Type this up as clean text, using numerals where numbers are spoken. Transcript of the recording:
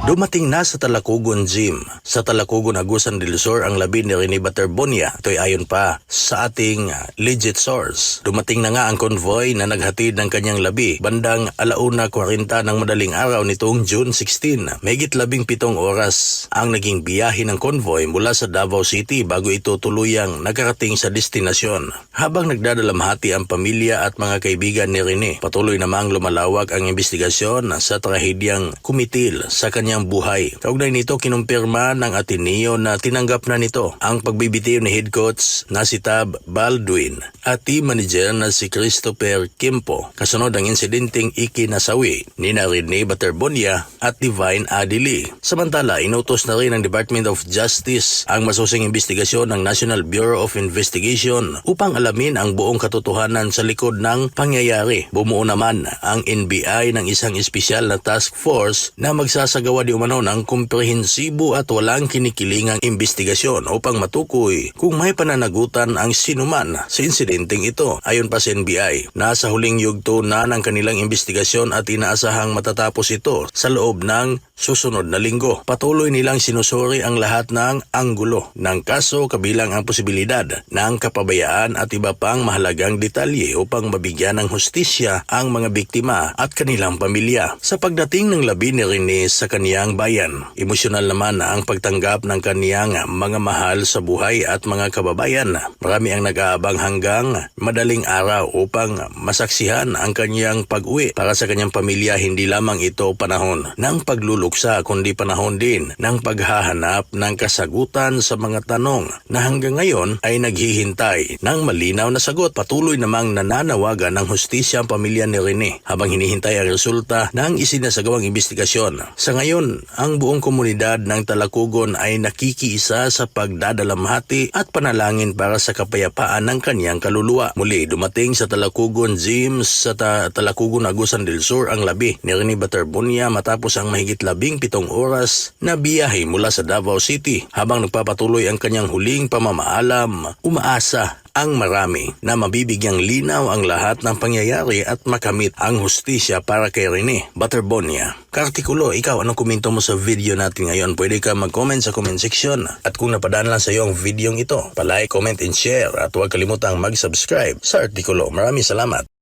Dumating na sa Talakugon Gym. Sa Talakugon, Agusan del Sur ang labi ni Rene Baterbonia. Ito'y ayon pa sa ating legit source. Dumating na nga ang convoy na naghatid ng kanyang labi bandang 1:40 ng madaling araw nitong June 16. Mahigit 17 oras ang naging biyahe ng convoy mula sa Davao City bago ito tuluyang nakarating sa destinasyon. Habang nagdadalamhati ang pamilya at mga kaibigan ni Rene, patuloy namang lumalawak ang investigasyon sa trahedyang kumitil sa kanyang buhay. Kaugnay nito, kinumpirma ng Ateneo na tinanggap na nito ang pagbibitiw ni head coach na si Tab Baldwin at team manager na si Christopher Kimpo kasunod ang insidenteng ikinasawi ni Rene Baterbonia at Divine Adili. Samantala, inutos na rin ng Department of Justice ang masusing investigasyon ng National Bureau of Investigation upang alamin ang buong katotohanan sa likod ng pangyayari. Bumuo naman ang NBI ng isang espesyal na task force na magsasagawa di umano ng komprehensibo at walang kinikilingang investigasyon upang matukoy kung may pananagutan ang sinuman sa insidenteng ito. Ayon pa sa NBI, nasa huling yugto na ng kanilang investigasyon at inaasahang matatapos ito sa loob ng susunod na linggo. Patuloy nilang sinusuri ang lahat ng anggulo ng kaso kabilang ang posibilidad ng kapabayaan at iba pang mahalagang detalye upang mabigyan ng hustisya ang mga biktima at kanilang pamilya. Sa pagdating ng labi ni Rene sa kaniyang bayan, emosyonal naman ang pagtanggap ng kaniyang mga mahal sa buhay at mga kababayan. Marami ang nag-aabang hanggang madaling araw upang masaksihan ang kaniyang pag-uwi. Para sa kanyang pamilya, hindi lamang ito panahon ng pagluluksa kundi panahon din ng paghahanap ng kasagutan sa mga tanong na hanggang ngayon ay naghihintay ng malinaw na sagot. Patuloy namang nananawagan ng hustisya ang pamilya ni Rene habang hinihintay ang resulta ng isinasagawang investigasyon. Sa ngayon, ang buong komunidad ng Talakugon ay nakikiisa sa pagdadalamhati at panalangin para sa kapayapaan ng kanyang kaluluwa. Muli, dumating sa Talakugon Gym sa Talakugon, Agusan del Sur ang labi ni Rene Baterbonia matapos ang mahigit 17 oras na biyahe mula sa Davao City. Habang nagpapatuloy ang kanyang huling pamamaalam, umaasa ang marami na mabibigyang linaw ang lahat ng pangyayari at makamit ang hustisya para kay Rene Baterbonia. Kartikulo, ikaw anong komento mo sa video natin ngayon? Pwede ka mag-comment sa comment section. At kung napadaan lang sa iyo ang video ito, palike, comment and share at huwag kalimutang mag-subscribe sa Artikulo. Maraming salamat.